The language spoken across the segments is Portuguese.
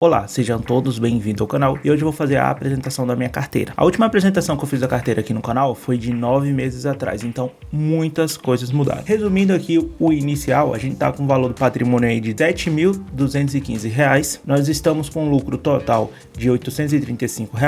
Olá, sejam todos bem-vindos ao canal e hoje eu vou fazer a apresentação da minha carteira. A última apresentação que eu fiz da carteira aqui no canal foi de 9 meses atrás, então muitas coisas mudaram. Resumindo aqui o inicial, a gente tá com um valor do patrimônio aí de R$ 7.215, nós estamos com um lucro total de R$ 835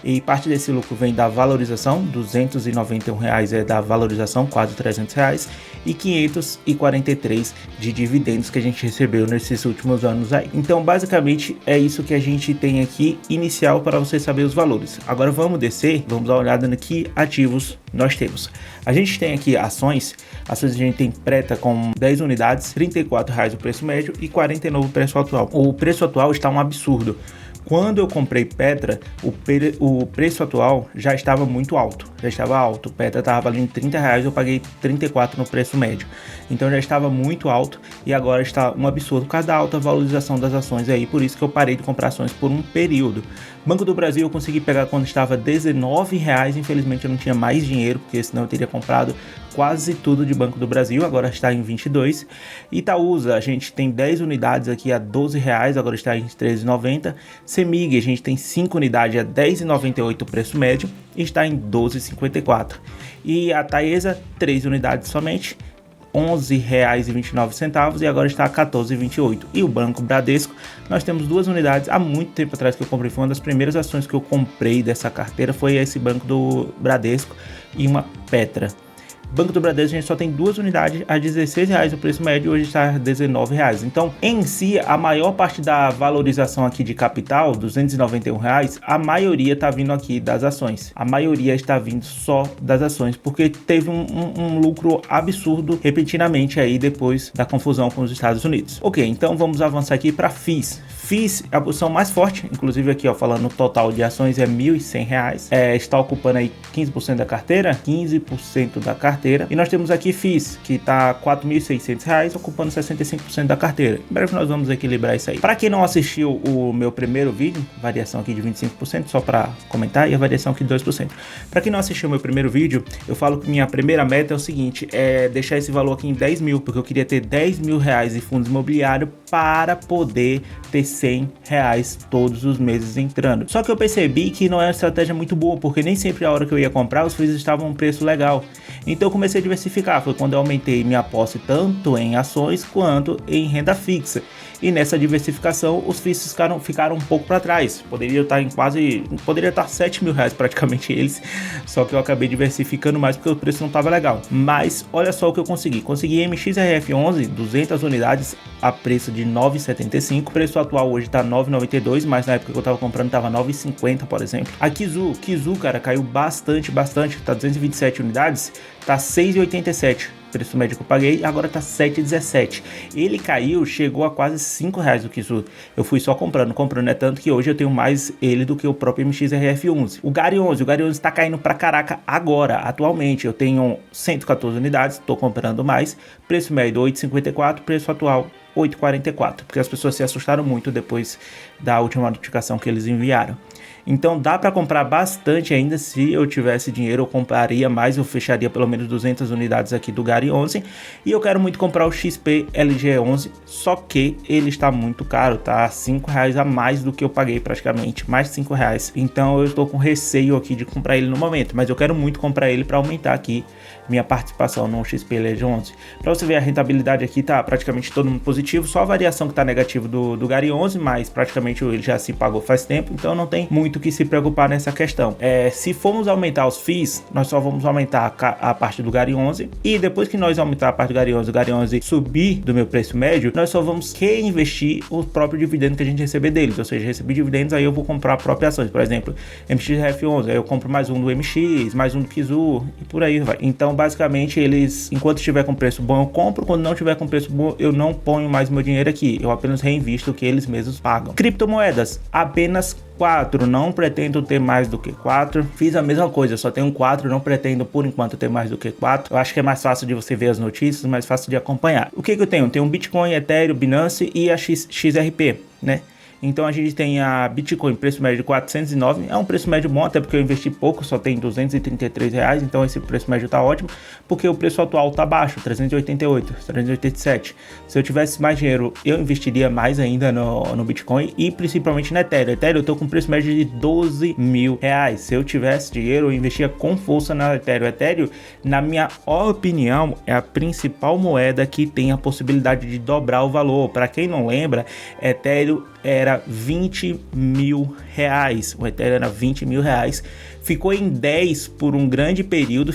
e parte desse lucro vem da valorização, R$ 291 é da valorização, quase R$ 300, e 543 de dividendos que a gente recebeu nesses últimos anos aí. Então basicamente é isso que a gente tem aqui inicial para você saber os valores. Agora vamos descer, vamos dar uma olhada no que ativos nós temos. A gente tem aqui ações a gente tem preta com 10 unidades, R$ 34 o preço médio e 49 o preço atual. O preço atual está um absurdo. Quando eu comprei Petra, o preço atual já estava muito alto, Petra estava valendo R$ 30, eu paguei 34 no preço médio, então já estava muito alto e agora está um absurdo por causa da alta valorização das ações aí, por isso que eu parei de comprar ações por um período. Banco do Brasil eu consegui pegar quando estava R$ 19, infelizmente eu não tinha mais dinheiro, porque senão eu teria comprado quase tudo de Banco do Brasil, agora está em 22. Itaúsa, a gente tem 10 unidades aqui a R$ 12, agora está em R$ 13,90. Semig, a gente tem 5 unidades a R$ 10,98 o preço médio e está em R$ 12,54. E a Taesa, 3 unidades somente, R$ 11,29 e agora está a R$ 14,28. E o Banco Bradesco, nós temos 2 unidades há muito tempo atrás que eu comprei, foi uma das primeiras ações que eu comprei dessa carteira, foi esse Banco do Bradesco e uma Petra. Banco do Bradesco a gente só tem 2 unidades a R$ 16 o preço médio, hoje está a R$ 19. Então, em si, a maior parte da valorização aqui de capital, R$ 291, a maioria está vindo aqui das ações. A maioria está vindo só das ações, porque teve um lucro absurdo repentinamente aí depois da confusão com os Estados Unidos. Ok, então vamos avançar aqui para FIIs. FIIs, a posição mais forte, inclusive aqui, ó, falando no total de ações é R$ 1.100, está ocupando aí 15% da carteira, e nós temos aqui FIIs, que está R$ 4.600, ocupando 65% da carteira. Em breve nós vamos equilibrar isso aí. Para quem não assistiu o meu primeiro vídeo, variação aqui de 25%, só para comentar, e a variação aqui de 2%. Para quem não assistiu o meu primeiro vídeo, eu falo que minha primeira meta é o seguinte, é deixar esse valor aqui em 10 mil, porque eu queria ter R$ 10.000 em fundos imobiliários para poder ter R$ 100 todos os meses entrando. Só que eu percebi que não é uma estratégia muito boa, porque nem sempre a hora que eu ia comprar, os FIIs estavam a um preço legal. Então eu comecei a diversificar, foi quando eu aumentei minha posse tanto em ações quanto em renda fixa. E nessa diversificação os FIIs ficaram um pouco para trás, poderia estar R$ 7 mil praticamente eles, só que eu acabei diversificando mais porque o preço não estava legal. Mas olha só o que eu consegui MXRF11, 200 unidades a preço de R$ 9,75, o preço atual hoje está R$ 9,92, mas na época que eu estava comprando estava R$ 9,50, por exemplo. A Kizu, cara, caiu bastante, está 227 unidades, está R$ 6,87. Preço médio que eu paguei, agora tá 7,17. Ele caiu, chegou a quase R$ 5 o Kizu. Eu fui só comprando, é tanto que hoje eu tenho mais ele do que o próprio MXRF11. O Gari 11 está caindo pra caraca agora, atualmente. Eu tenho 114 unidades, tô comprando mais. Preço médio 8,54, preço atual 8,44, porque as pessoas se assustaram muito depois da última notificação que eles enviaram. Então dá para comprar bastante ainda. Se eu tivesse dinheiro eu compraria mais, eu fecharia pelo menos 200 unidades aqui do Gari 11. E eu quero muito comprar o XP LG11, só que ele está muito caro, tá? R$ 5 a mais do que eu paguei praticamente, mais R$ 5. Então eu estou com receio aqui de comprar ele no momento, mas eu quero muito comprar ele para aumentar aqui minha participação no XP LG11. Para você ver a rentabilidade aqui, tá praticamente todo mundo positivo, só a variação que tá negativa do Gari 11, mas praticamente ele já se pagou faz tempo, então não tem muito que se preocupar nessa questão. Se formos aumentar os FIIs, nós só vamos aumentar a parte do Gari 11, e depois que nós aumentar a parte do Gari 11, o Gari 11 subir do meu preço médio, nós só vamos reinvestir o próprio dividendo que a gente receber deles, ou seja, receber dividendos, aí eu vou comprar próprias ações, por exemplo, MXRF11, aí eu compro mais um do MX, mais um do Kizu, e por aí vai. Então basicamente eles, enquanto estiver com preço bom eu compro, quando não tiver com preço bom eu não ponho mais meu dinheiro aqui, eu apenas reinvisto o que eles mesmos pagam. Criptomoedas, apenas 4, não pretendo ter mais do que 4. Fiz a mesma coisa, só tenho 4, não pretendo por enquanto ter mais do que 4. Eu acho que é mais fácil de você ver as notícias, mais fácil de acompanhar. O que eu tenho? Eu tenho um Bitcoin, Ethereum, Binance e a XRP, né? Então a gente tem a Bitcoin, preço médio de 409, é um preço médio bom, até porque eu investi pouco, só tem R$233, então esse preço médio tá ótimo, porque o preço atual tá baixo, 388, 387. Se eu tivesse mais dinheiro, eu investiria mais ainda no Bitcoin e principalmente no Ethereum. Ethereum eu tô com preço médio de R$12.000. Se eu tivesse dinheiro, eu investia com força na Ethereum. Ethereum, na minha opinião, é a principal moeda que tem a possibilidade de dobrar o valor. Para quem não lembra, Ethereum era R$20.000. O Ethereum era R$20.000. Ficou em 10 por um grande período,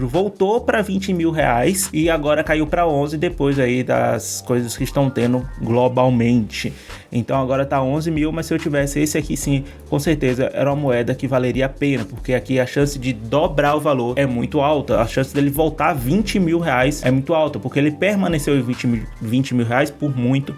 voltou para R$20.000 e agora caiu para 11 depois aí das coisas que estão tendo globalmente. Então agora tá 11.000, mas se eu tivesse esse aqui sim, com certeza era uma moeda que valeria a pena, porque aqui a chance de dobrar o valor é muito alta, a chance dele voltar a R$20.000 é muito alta, porque ele permaneceu em R$20.000 por muito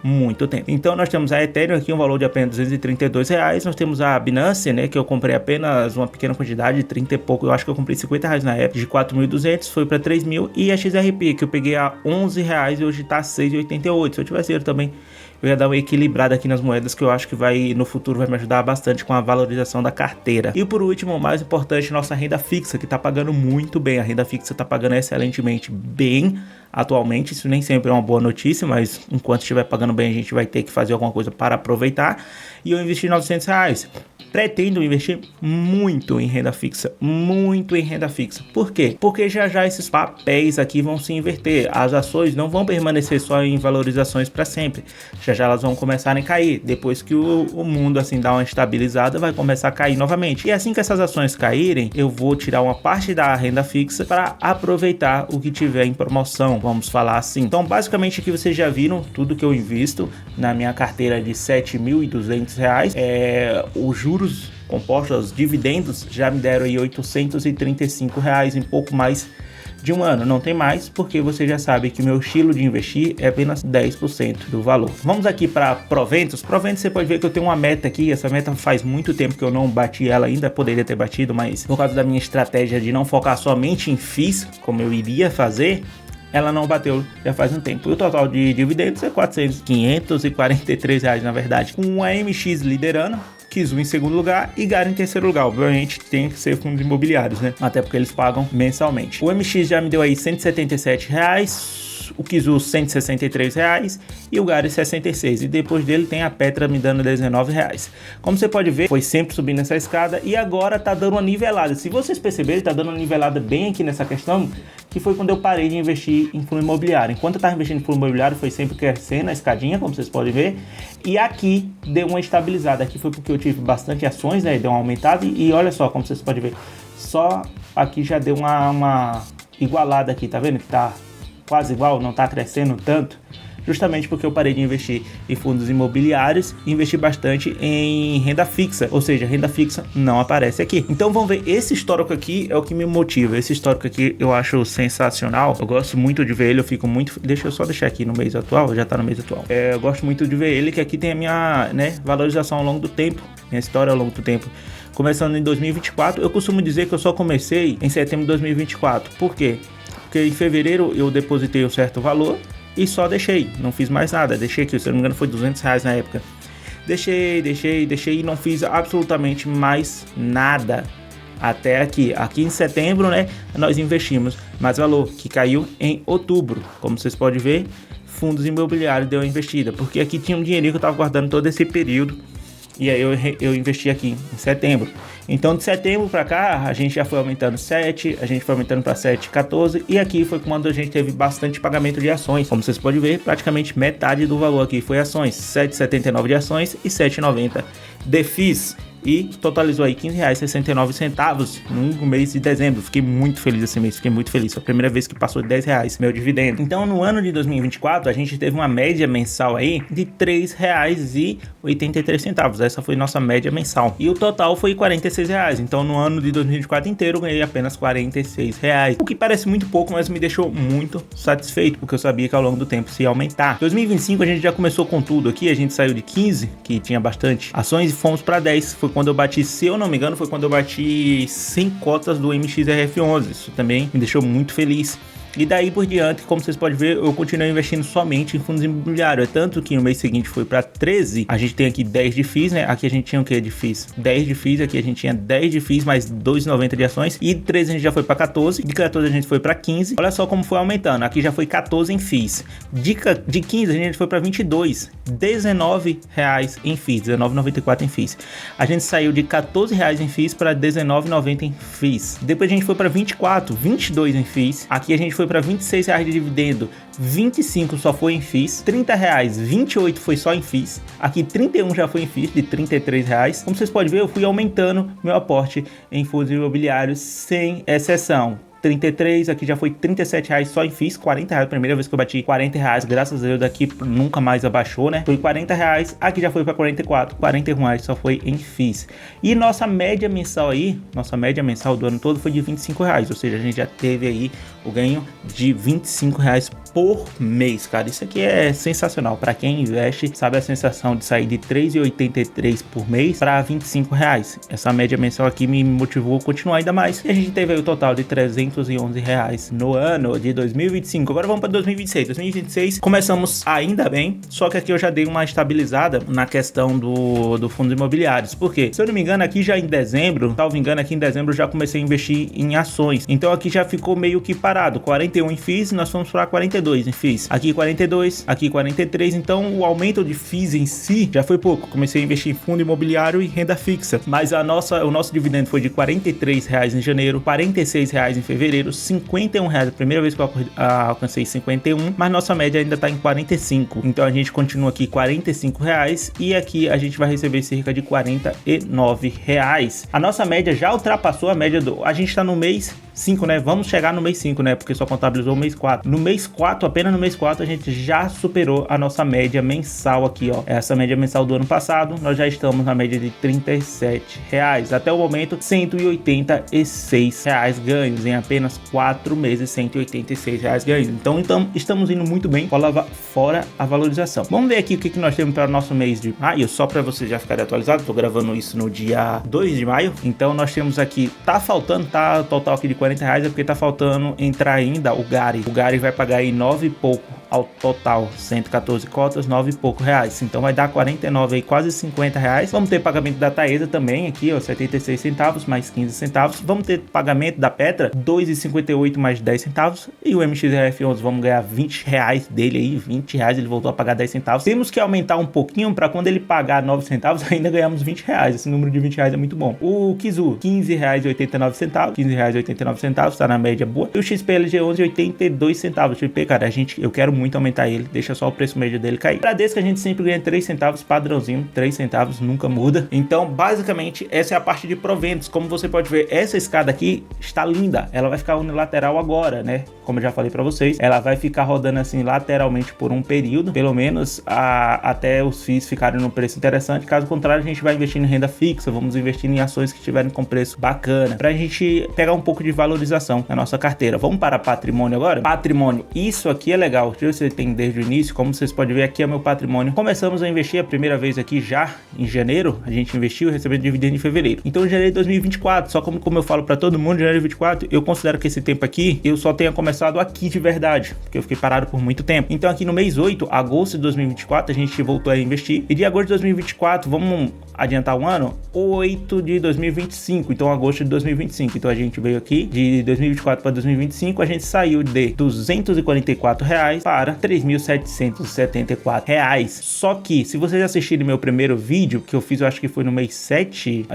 tempo. Então nós temos a Ethereum aqui, um valor de apenas R$232, nós temos a Binance, né, que eu comprei apenas uma pequena quantidade, 30 e pouco, eu acho que eu comprei R$50 na época, de 4.200 foi para 3.000, e a XRP que eu peguei a R$11 e hoje tá 6,88. Se eu tivesse dinheiro também, eu ia dar uma equilibrada aqui nas moedas, que eu acho que no futuro vai me ajudar bastante com a valorização da carteira. E por último, o mais importante, nossa renda fixa, que tá pagando muito bem. A renda fixa tá pagando excelentemente bem atualmente. Isso nem sempre é uma boa notícia, mas enquanto estiver pagando bem, a gente vai ter que fazer alguma coisa para aproveitar. E eu investi R$900. Pretendo investir muito em renda fixa, Por quê? Porque já esses papéis aqui vão se inverter. As ações não vão permanecer só em valorizações para sempre. Já elas vão começar a cair. Depois que o mundo assim dá uma estabilizada, vai começar a cair novamente. E assim que essas ações caírem, eu vou tirar uma parte da renda fixa para aproveitar o que tiver em promoção, vamos falar assim. Então basicamente aqui vocês já viram tudo que eu invisto na minha carteira de R$7.200. Os juros compostos, os dividendos, já me deram aí R$835 em pouco mais de um ano. Não tem mais, porque você já sabe que o meu estilo de investir é apenas 10% do valor. Vamos aqui para Proventos. Proventos, você pode ver que eu tenho uma meta aqui. Essa meta faz muito tempo que eu não bati ela ainda, poderia ter batido, mas por causa da minha estratégia de não focar somente em FIIs, como eu iria fazer, ela não bateu já faz um tempo. E o total de dividendos é R$543 na verdade, com a MX liderando, Kizu em segundo lugar e Garo em terceiro lugar. Obviamente tem que ser fundos imobiliários, né? Até porque eles pagam mensalmente. O MX já me deu aí R$177, o Kizu R$163 e o Garo 66, e depois dele tem a Petra me dando R$19. Como você pode ver, foi sempre subindo essa escada e agora tá dando uma nivelada. Se vocês perceberem, tá dando uma nivelada bem aqui nessa questão, que foi quando eu parei de investir em fundo imobiliário. Enquanto eu tava investindo em fundo imobiliário, foi sempre crescendo a escadinha, como vocês podem ver, e aqui deu uma estabilizada. Aqui foi porque eu tive bastante ações, né, deu uma aumentada, e olha só, como vocês podem ver, só aqui já deu uma igualada aqui, tá vendo que tá quase igual, não tá crescendo tanto, justamente porque eu parei de investir em fundos imobiliários e investi bastante em renda fixa, ou seja, renda fixa não aparece aqui. Então vamos ver, esse histórico aqui é o que me motiva. Esse histórico aqui eu acho sensacional, eu gosto muito de ver ele, eu fico muito... Deixa eu só deixar aqui no mês atual, já tá no mês atual. Eu gosto muito de ver ele, que aqui tem a minha, né, valorização ao longo do tempo, minha história ao longo do tempo. Começando em 2024, eu costumo dizer que eu só comecei em setembro de 2024. Por quê? Porque em fevereiro eu depositei um certo valor e só deixei, não fiz mais nada. Deixei aqui, se eu não me engano foi R$200 na época. Deixei e não fiz absolutamente mais nada até aqui. Aqui em setembro, né, nós investimos mais valor, que caiu em outubro. Como vocês podem ver, fundos imobiliários deu uma investida, porque aqui tinha um dinheirinho que eu estava guardando todo esse período. E aí eu investi aqui em setembro. Então de setembro para cá a gente já foi aumentando 7, a gente foi aumentando para 7, 14, e aqui foi quando a gente teve bastante pagamento de ações. Como vocês podem ver, praticamente metade do valor aqui foi ações, 7,79 de ações e 7,90 de FIIs. E totalizou aí R$15,69 no mês de dezembro. Fiquei muito feliz esse mês, fiquei muito feliz. Foi a primeira vez que passou de R$10 meu dividendo. Então no ano de 2024 a gente teve uma média mensal aí de R$3,83. Essa foi nossa média mensal. E o total foi R$46. Então no ano de 2024 inteiro eu ganhei apenas R$46. O que parece muito pouco, mas me deixou muito satisfeito, porque eu sabia que ao longo do tempo se ia aumentar. 2025 a gente já começou com tudo aqui. A gente saiu de 15, que tinha bastante ações, e fomos para 10. Foi quando eu bati, se eu não me engano, foi quando eu bati 100 cotas do MXRF11. Isso também me deixou muito feliz. E daí por diante, como vocês podem ver, eu continuei investindo somente em fundos imobiliários. É tanto que no mês seguinte foi para 13. A gente tem aqui 10 de FIIs, né? Aqui a gente tinha o que de FIIs? 10 de FIIs, aqui a gente tinha 10 de FIIs mais 2,90 de ações. E 13 a gente já foi para 14. De 14 a gente foi para 15. Olha só como foi aumentando. Aqui já foi 14 em FIIs. De 15 a gente foi para 22. R$19 em FIIs, R$19,94 em FIIs. A gente saiu de R$14 em FIIs para R$19,90 em FIIs. Depois a gente foi para 24, 22 em FIIs. Aqui a gente foi para R$26 de dividendo, 25 só foi em FIIs. R$30, 28 foi só em FIIs. Aqui 31 já foi em FIIs, de R$33. Como vocês podem ver, eu fui aumentando meu aporte em fundos imobiliários sem exceção. 33, aqui já foi R$37 só em FIIs, R$40, primeira vez que eu bati R$40, graças a Deus daqui nunca mais abaixou, né? Foi R$40, aqui já foi para 44, R$41 só foi em FIIs. E nossa média mensal aí, nossa média mensal do ano todo foi de R$25, ou seja, a gente já teve aí o ganho de R$25 por mês, cara. Isso aqui é sensacional. Para quem investe, sabe a sensação de sair de R$3,83 por mês para R$25. Essa média mensal aqui me motivou a continuar ainda mais. E a gente teve aí o total de R$311 no ano de 2025. Agora vamos para 2026. 2026 começamos ainda bem, só que aqui eu já dei uma estabilizada na questão do fundos imobiliários. Por quê? Se eu não me engano, aqui já em dezembro, salvo engano, aqui em dezembro eu já comecei a investir em ações. Então aqui já ficou meio que parado. 41 em FIIs, nós fomos para 42 em FIIs. Aqui 42, aqui 43. Então o aumento de FIIs em si já foi pouco. Comecei a investir em fundo imobiliário e renda fixa. Mas o nosso dividendo foi de R$43 em janeiro, R$46 em fevereiro, R$51. Primeira vez que eu alcancei 51, mas nossa média ainda está em 45. Então a gente continua aqui R$45 e aqui a gente vai receber cerca de R$49. A nossa média já ultrapassou a média a gente está no mês 5, né? Vamos chegar no mês 5, né? Porque só contabilizou o mês 4. No mês 4, apenas no mês 4, a gente já superou a nossa média mensal aqui, ó. Essa média mensal do ano passado, nós já estamos na média de R$37. Até o momento, R$186 ganhos em apenas 4 meses, R$186 ganhos. Então estamos indo muito bem, fora a valorização. Vamos ver aqui o que nós temos para o nosso mês de maio, só para vocês já ficarem atualizados. Tô gravando isso no dia 2 de maio. Então nós temos aqui, tá total aqui de R$40, é porque tá faltando entrar ainda o Gari. O Gari vai pagar aí 9 e pouco ao total, 114 cotas, 9 e pouco reais. Então vai dar 49 aí, quase R$50. Vamos ter pagamento da Taesa também aqui, ó, 76 centavos mais 15 centavos. Vamos ter pagamento da Petra, 2,58 mais 10 centavos. E o MXRF11 vamos ganhar R$20 dele aí, R$20, ele voltou a pagar 10 centavos. Temos que aumentar um pouquinho para quando ele pagar 9 centavos, ainda ganhamos R$20. Esse número de R$20 é muito bom. O Kizu, R$15,89, R$15,89, tá na média boa. E o XPLG11, 82 centavos. XP, cara, eu quero muito aumentar ele, deixa só o preço médio dele cair. Bradesco a gente sempre ganha 3 centavos, padrãozinho, 3 centavos, nunca muda. Então, basicamente, essa é a parte de proventos. Como você pode ver, essa escada aqui está linda, ela vai ficar unilateral agora, né? Como eu já falei para vocês, ela vai ficar rodando assim lateralmente por um período, pelo menos até os FIIs ficarem num preço interessante. Caso contrário, a gente vai investir em renda fixa, vamos investir em ações que estiverem com preço bacana, pra gente pegar um pouco de valorização na nossa carteira. Vamos para patrimônio agora? Patrimônio, isso aqui é legal. Você tem desde o início, como vocês podem ver, aqui é meu patrimônio. Começamos a investir a primeira vez aqui já em janeiro, a gente investiu recebendo dividendo em fevereiro. Então em janeiro de 2024, só como eu falo para todo mundo, janeiro de 2024, eu considero que esse tempo aqui, eu só tenha começado aqui de verdade, porque eu fiquei parado por muito tempo. Então aqui no mês 8, agosto de 2024, a gente voltou a investir. E de agosto de 2024, vamos adiantar um ano, 8 de 2025, então agosto de 2025. Então a gente veio aqui de 2024 para 2025, a gente saiu de R$244 para R$3.774. Só que, se vocês assistirem meu primeiro vídeo, que eu fiz, eu acho que foi no mês 7,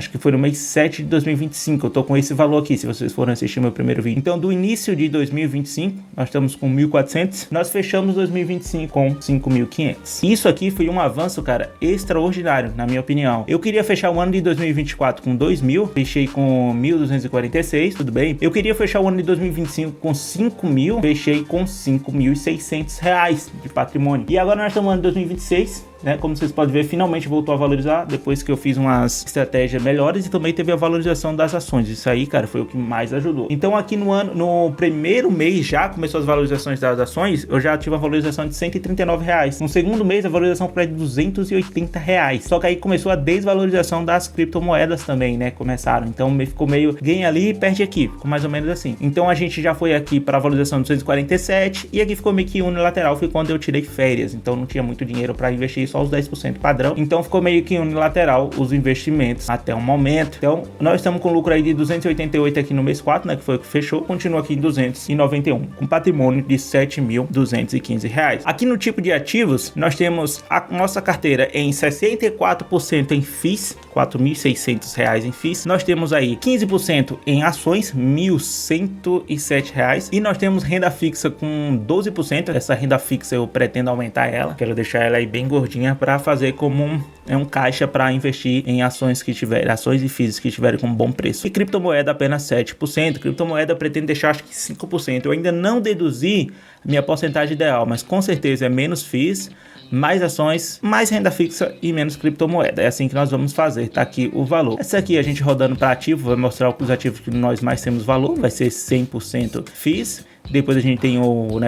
de 2025, eu tô com esse valor aqui, se vocês forem assistir meu primeiro vídeo. Então, do início de 2025, nós estamos com 1.400, nós fechamos 2025 com 5.500. Isso aqui foi um avanço, cara, extraordinário, na minha opinião. Eu queria fechar o ano de 2024 com 2.000, fechei com 1.246, tudo bem. Eu queria fechar o ano de 2025 com 5.000, fechei com R$5.600 de patrimônio. E agora nós estamos no ano de 2026, né? Como vocês podem ver, finalmente voltou a valorizar depois que eu fiz umas estratégias melhores e também teve a valorização das ações. Isso aí, cara, foi o que mais ajudou. Então aqui no primeiro mês já começou as valorizações das ações, eu já tive uma valorização de R$139. No segundo mês a valorização foi de R$280. Só que aí começou a desvalorização das criptomoedas também, né? Começaram. Então ficou meio ganha ali e perde aqui. Ficou mais ou menos assim. Então a gente já foi aqui para a valorização de 247 e aqui ficou meio que unilateral. Foi quando eu tirei férias. Então não tinha muito dinheiro para investir, só os 10% padrão. Então ficou meio que unilateral os investimentos até o momento. Então nós estamos com lucro aí de 288 aqui no mês 4, né? Que foi o que fechou. Continua aqui em 291, com patrimônio de R$7.215. Aqui no tipo de ativos, nós temos a nossa carteira em 64% em FIIs, R$4.600 em FIIs. Nós temos aí 15% em ações, R$1.107. E nós temos renda fixa com 12%. Essa renda fixa eu pretendo aumentar ela. Quero deixar ela aí bem gordinha para fazer como um caixa para investir em ações que tiverem, ações e FIIs que tiverem com bom preço. E criptomoeda apenas 7%. Criptomoeda eu pretendo deixar acho que 5%. Eu ainda não deduzi minha porcentagem ideal, mas com certeza é menos FIIs, mais ações, mais renda fixa e menos criptomoeda. É assim que nós vamos fazer, tá aqui o valor. Essa aqui a gente rodando para ativo, vai mostrar os ativos que nós mais temos valor, vai ser 100% FIIs. Depois a gente tem o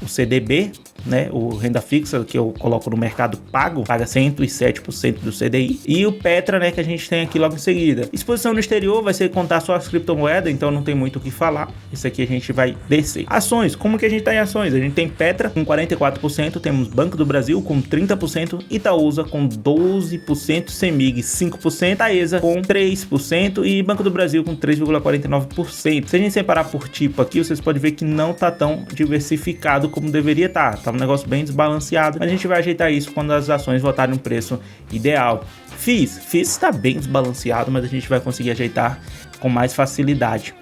CDB, né, o renda fixa que eu coloco no mercado pago, paga 107% do CDI. E o Petra, né, que a gente tem aqui logo em seguida. Exposição no exterior vai ser contar só as criptomoedas, então não tem muito o que falar. Isso aqui a gente vai descer. Ações, como que a gente tá em ações? A gente tem Petra com 44%, temos Banco do Brasil com 30%, Itaúsa com 12%, Semig 5%, Taesa com 3% e Banco do Brasil com 3,49%. Se a gente separar por tipo aqui, vocês podem ver que não tá tão diversificado como deveria estar. Tá um negócio bem desbalanceado, mas a gente vai ajeitar isso quando as ações voltarem no preço ideal. FIIs está bem desbalanceado, mas a gente vai conseguir ajeitar com mais facilidade.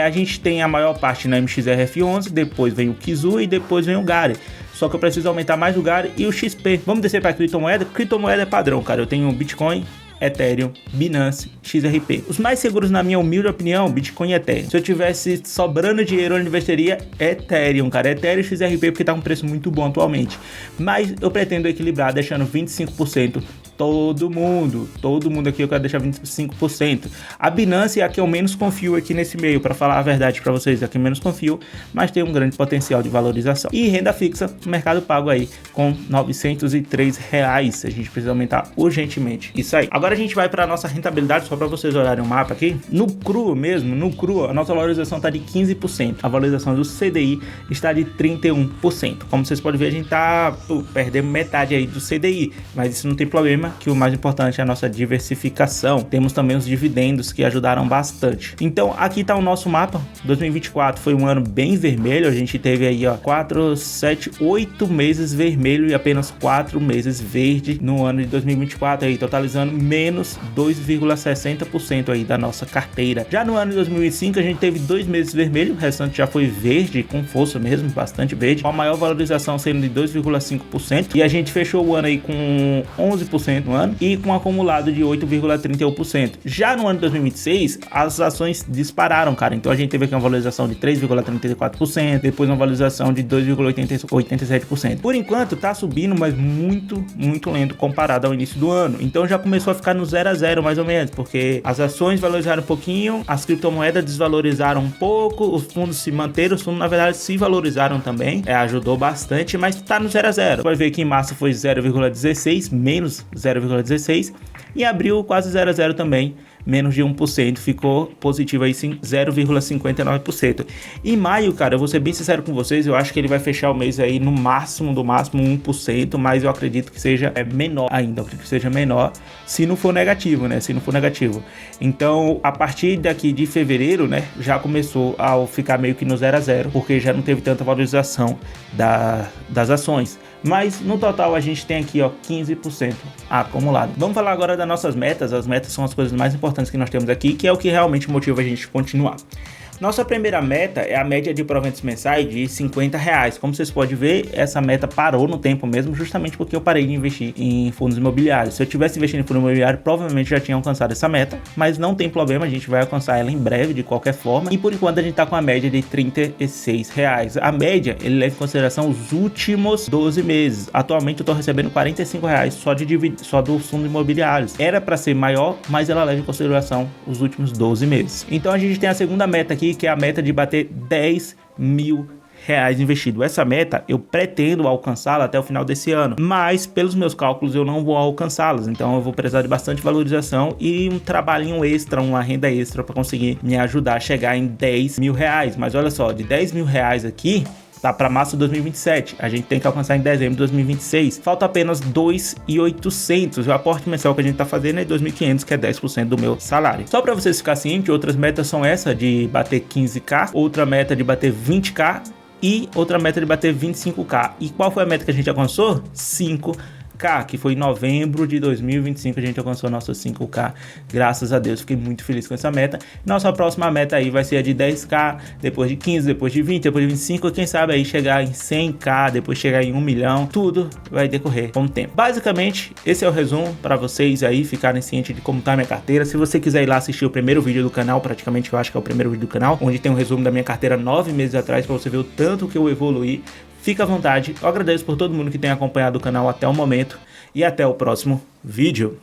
A gente tem a maior parte na MXRF11, depois vem o Kizu e depois vem o Gare. Só que eu preciso aumentar mais o Gare e o XP. Vamos descer para criptomoeda. Criptomoeda é padrão, cara. Eu tenho Bitcoin, Ethereum, Binance, XRP. Os mais seguros, na minha humilde opinião, Bitcoin e Ethereum. Se eu tivesse sobrando dinheiro, eu investiria Ethereum, cara. Ethereum e XRP, porque tá um preço muito bom atualmente. Mas eu pretendo equilibrar, deixando 25%. Todo mundo aqui eu quero deixar 25%. A Binance é a que eu menos confio aqui nesse meio, para falar a verdade para vocês, é a que eu menos confio, mas tem um grande potencial de valorização. E renda fixa, Mercado Pago aí com R$903. A gente precisa aumentar urgentemente isso aí. Agora a gente vai para nossa rentabilidade, só para vocês olharem o mapa aqui. No cru mesmo, a nossa valorização está de 15%. A valorização do CDI está de 31%. Como vocês podem ver, a gente tá perdendo metade aí do CDI, mas isso não tem problema, que o mais importante é a nossa diversificação. Temos também os dividendos que ajudaram bastante. Então aqui tá o nosso mapa. 2024 foi um ano bem vermelho. A gente teve aí 4, 7, 8 meses vermelho e apenas 4 meses verde no ano de 2024, aí totalizando menos 2,60% aí da nossa carteira. Já no ano de 2025 a gente teve 2 meses vermelho, o restante já foi verde, com força mesmo, bastante verde, com a maior valorização sendo de 2,5%, e a gente fechou o ano aí com 11% no ano e com um acumulado de 8,31%. Já no ano de 2026 as ações dispararam, cara. Então a gente teve aqui uma valorização de 3,34%, depois uma valorização de 2,87%. Por enquanto tá subindo, mas muito lento comparado ao início do ano. Então já começou a ficar no 0 a 0 mais ou menos, porque as ações valorizaram um pouquinho, as criptomoedas desvalorizaram um pouco, os fundos se manteram, os fundos na verdade se valorizaram também, ajudou bastante, mas tá no 0 a 0. Vai ver que em março foi 0,16, menos 0,16, e abril quase 0 a 0 também, menos de 1%, ficou positivo aí sim, 0,59%. Em maio, cara, eu vou ser bem sincero com vocês, eu acho que ele vai fechar o mês aí no máximo, do máximo 1%, mas eu acredito que seja menor ainda, eu acredito que seja menor, se não for negativo, né, se não for negativo. Então, a partir daqui de fevereiro, né, já começou a ficar meio que no 0 a 0, porque já não teve tanta valorização das ações. Mas no total a gente tem aqui 15% acumulado. Vamos falar agora das nossas metas. As metas são as coisas mais importantes que nós temos aqui, que é o que realmente motiva a gente a continuar. Nossa primeira meta é a média de proventos mensais de R$50. Como vocês podem ver, essa meta parou no tempo mesmo, justamente porque eu parei de investir em fundos imobiliários. Se eu tivesse investindo em fundo imobiliário, provavelmente já tinha alcançado essa meta, mas não tem problema, a gente vai alcançar ela em breve de qualquer forma. E por enquanto a gente tá com a média de R$36. A média, ele leva em consideração os últimos 12 meses. Atualmente eu tô recebendo R$45 só dos fundos imobiliários. Era para ser maior, mas ela leva em consideração os últimos 12 meses. Então a gente tem a segunda meta aqui, que é a meta de bater R$10.000 investido. Essa meta eu pretendo alcançá-la até o final desse ano, mas pelos meus cálculos eu não vou alcançá-las, então eu vou precisar de bastante valorização e um trabalhinho extra, uma renda extra para conseguir me ajudar a chegar em R$10.000. Mas olha só, de R$10.000 aqui tá para março de 2027, a gente tem que alcançar em dezembro de 2026, falta apenas 2.800, o aporte mensal que a gente tá fazendo é 2.500, que é 10% do meu salário. Só para vocês ficarem cientes, outras metas são essa de bater 15k, outra meta de bater 20k e outra meta de bater 25k. E qual foi a meta que a gente alcançou? 5k, que foi em novembro de 2025 a gente alcançou nossa 5k, graças a Deus, fiquei muito feliz com essa meta. Nossa próxima meta aí vai ser a de 10k, depois de 15, depois de 20, depois de 25, quem sabe aí chegar em 100k, depois chegar em 1 milhão, tudo vai decorrer com o tempo. Basicamente, esse é o resumo para vocês aí ficarem cientes de como tá a minha carteira. Se você quiser ir lá assistir o primeiro vídeo do canal, praticamente eu acho que é o primeiro vídeo do canal, onde tem um resumo da minha carteira 9 meses atrás, para você ver o tanto que eu evoluí, fica à vontade. Eu agradeço por todo mundo que tem acompanhado o canal até o momento e até o próximo vídeo.